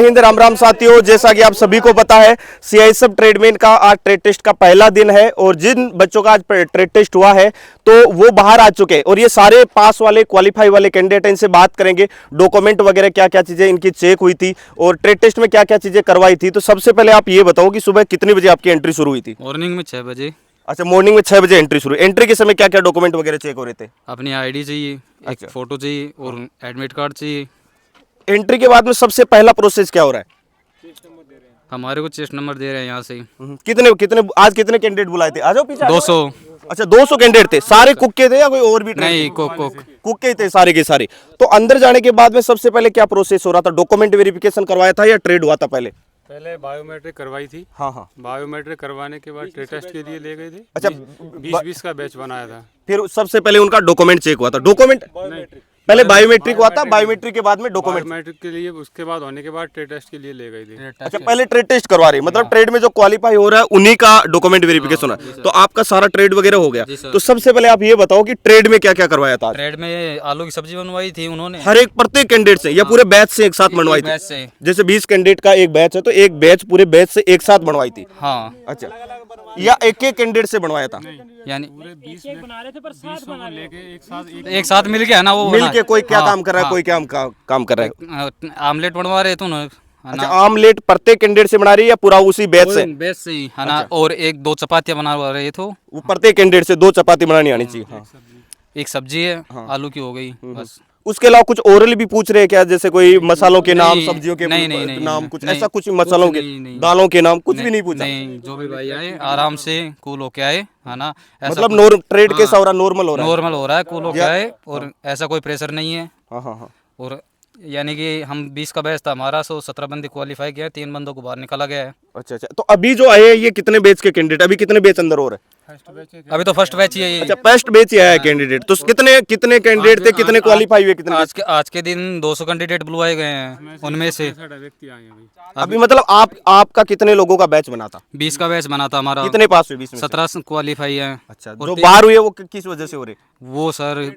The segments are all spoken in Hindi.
हिंद, राम राम साथियों। जैसा कि आप सभी को पता है, सीआईएसएफ ट्रेडमैन का आज ट्रेड टेस्ट का पहला दिन है और जिन बच्चों का आज ट्रेड टेस्ट हुआ है तो वो बाहर आ चुके हैं और ये सारे पास वाले क्वालिफाई वाले कैंडिडेट हैं। इनसे बात करेंगे डॉक्यूमेंट वगैरह क्या क्या चीजें इनकी चेक हुई थी और ट्रेड टेस्ट में क्या क्या चीजें करवाई थी। तो सबसे पहले आप ये बताओ कि सुबह कितने बजे आपकी एंट्री शुरू हुई थी? मॉर्निंग में 6 बजे। अच्छा, मॉर्निंग में 6 बजे एंट्री शुरू। एंट्री के समय क्या क्या डॉक्यूमेंट वगैरह चेक हो रहे थे? अपनी आईडी चाहिए, एक फोटो चाहिए और एडमिट कार्ड चाहिए। एंट्री के बाद में सबसे पहला प्रोसेस क्या हो रहा है? हमारे को चेस्ट नंबर दे रहे हैं यहाँ से। कितने कितने आज कितने कैंडिडेट बुलाए थे? आ जाओ पीछे। 200। अच्छा, 200 कैंडिडेट थे। सारे कुक के थे या कोई और भी? नहीं, कोक। कुक के थे सारे के सारे। तो अंदर जाने के बाद में सबसे पहले क्या प्रोसेस हो रहा था? डॉक्यूमेंट वेरिफिकेशन करवाया था या ट्रेड हुआ था पहले? पहले बायोमेट्रिक करवाई थी। हाँ। बायोमेट्रिक करवाने के बाद ट्रेड टेस्ट के लिए ले गए थे। अच्छा, 20-20 का बैच बनाया था। फिर सबसे पहले उनका डॉक्यूमेंट चेक हुआ था। डॉक्यूमेंट पहले बायोमेट्रिक हुआ था, बायोमेट्रिक के बाद में डॉक्यूमेंट। बायोमेट्रिक के लिए उसके बाद होने के बाद ट्रेड टेस्ट के लिए ले गए थे। अच्छा, पहले ट्रेड टेस्ट करवा रही, मतलब ट्रेड में जो क्वालिफाई हो रहा है उन्हीं का डॉक्यूमेंट वेरिफिकेशन है। तो आपका सारा ट्रेड वगैरह हो गया। तो सबसे पहले आप ये बताओ कि ट्रेड में क्या क्या करवाया था? ट्रेड में आलू की सब्जी बनवाई थी उन्होंने। हर एक प्रत्येक कैंडिडेट से या पूरे बैच से एक साथ बनवाई थी? बैच से। जैसे 20 कैंडिडेट का एक बैच है तो एक बैच पूरे बैच से एक साथ बनवाई थी? हाँ। अच्छा, या एक एक कैंडिडेट से बनवाया था? यानी एक एक साथ मिल के है ना, वो मिल के कोई क्या हाँ, काम कर रहा है, हाँ। कोई क्या काम कर रहा है? आमलेट बनवा रहे थे उन्होंने, है अच्छा, ना। आमलेट प्रत्येक कैंडिडेट से बना रही है या पूरा उसी बैच से? बैच से ही है ना। और एक 2 चपातियाँ बना रहे थे। वो प्रत्येक कैंडिडेट से 2 चपाती बनानी आनी चाहिए। हाँ। एक सब्जी है, आलू की हो गई बस। उसके अलावा कुछ ओरल भी पूछ रहे हैं क्या? जैसे कोई मसालों के नाम, नहीं, सब्जियों के नहीं, नाम, कुछ नहीं, ऐसा कुछ मसालों के, नहीं। दालों के नाम कुछ भी नहीं पूछा? नहीं, जो भी भाई आए आराम से कूल होके आए, है ना। मतलब ट्रेड के सारा नॉर्मल हो रहा है? नॉर्मल हो रहा है, कूल होके आए और ऐसा कोई प्रेशर नहीं है। हाँ। और यानी कि हम 20 का बैच था हमारा, 17 बंदे क्वालिफाई किया, 3 बंदों को बाहर निकाला गया है। अच्छा, तो अभी जो आए हैं ये कितने बैच के कैंडिडेट? अभी कितने बैच अंदर हो रहे हैं? अभी तो फर्स्ट बैच ही है ये। अच्छा, फर्स्ट बैच ही आया है कैंडिडेट। तो कितने कैंडिडेट थे, कितने क्वालिफाई हुए, कितने? आज के दिन 200 कैंडिडेट बुलवाए गए हैं, उनमें से व्यक्ति आए हैं। अभी मतलब आपका कितने लोगों का बैच बना था? 20 का बैच बना था हमारा। कितने पास हुए 20 में से? 17 क्वालिफाई है। अच्छा, जो बाहर हुए वो किस वजह से हो रहे? वो सर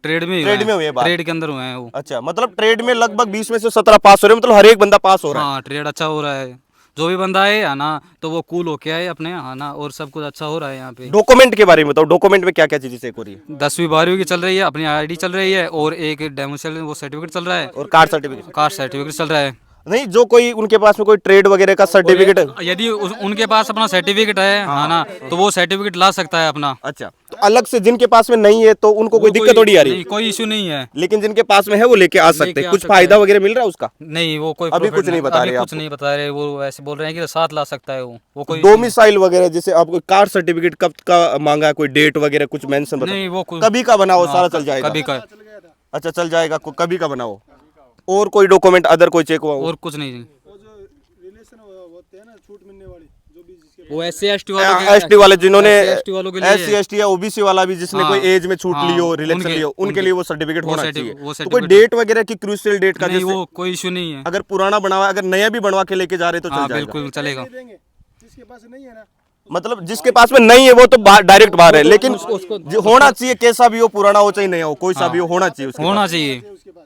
ट्रेड में हुए हैं बाहर। ट्रेड के अंदर हुए हैं वो। अच्छा, मतलब ट्रेड में लगभग 20 में से 17 पास हो रहे हैं, मतलब हर एक बंदा पास हो रहा है। हाँ, ट्रेड अच्छा हो रहा है। जो भी बंदा है ना, तो वो कूल होके आए अपने, है ना। और सब कुछ अच्छा हो रहा है यहाँ पे। डॉक्यूमेंट के बारे में बताओ, डॉक्यूमेंट में क्या क्या चीजें चेक हो रही है? 10वीं 12वीं की चल रही है, अपनी आईडी चल रही है और एक डेमोसेल वो सर्टिफिकेट चल रहा है और कार्ड सर्टिफिकेट? कार्ड सर्टिफिकेट चल रहा है। नहीं, जो कोई उनके पास में कोई ट्रेड वगैरह का सर्टिफिकेट? यदि उनके पास अपना सर्टिफिकेट है ना, तो वो सर्टिफिकेट ला सकता है अपना। अच्छा, तो अलग से जिनके पास में नहीं है तो उनको कोई दिक्कत थोड़ी आ रही है? कोई इशू नहीं है। लेकिन जिनके पास में है वो लेके आ सकते हैं। कुछ फायदा वगैरह मिल रहा है उसका? नहीं, वो कोई अभी कुछ नहीं बता रहे कुछ नहीं बता रहे। वो ऐसे बोल रहे हैं कि साथ ला सकता है वो कोई डोमिसाइल वगैरह, जैसे आपको कार्ड सर्टिफिकेट कब का मांगा है, कोई डेट वगैरह कुछ मेंशन बताओ? नहीं, वो कभी का बनाओ, सारा चल जाएगा? कभी का। अच्छा, चल जाएगा, कभी का बनाओ। और कोई डॉक्यूमेंट अदर कोई चेक हुआ? और कुछ नहीं। वो SC/ST वाले जिन्होंने SC/ST वालों के लिए SC/ST या OBC वाला भी जिसने कोई एज में छूट ली हो, रिलेक्शन ली हो, उनके लिए वो सर्टिफिकेट होना चाहिए। तो कोई डेट वगैरह की क्रूशियल डेट का? नहीं, वो कोई इशू नहीं है। अगर पुराना बनवा, अगर नया भी बनवा के लेके जा रहे तो चल जाएगा? बिल्कुल चलेगा। मतलब जिसके पास में नहीं है वो तो डायरेक्ट बाहर है, लेकिन होना चाहिए, कैसा भी हो, पुराना हो चाहे नया हो, कोई सा भी हो, होना चाहिए उसके होना पास। चाहिए।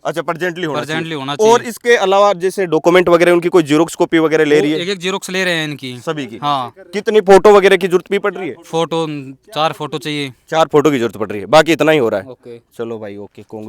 अच्छा, प्रेजेंटली होना होना चाहिए। और इसके अलावा जैसे डॉक्यूमेंट वगैरह उनकी कोई जीरोक्स कॉपी वगैरह ले रही है? एक जीरोक्स ले रहे हैं इनकी सभी की? हाँ। कितनी फोटो वगैरह की जरूरत भी पड़ रही है? फोटो 4 फोटो चाहिए। 4 फोटो की जरूरत पड़ रही है, बाकी इतना ही हो रहा है। ओके, चलो भाई, ओके।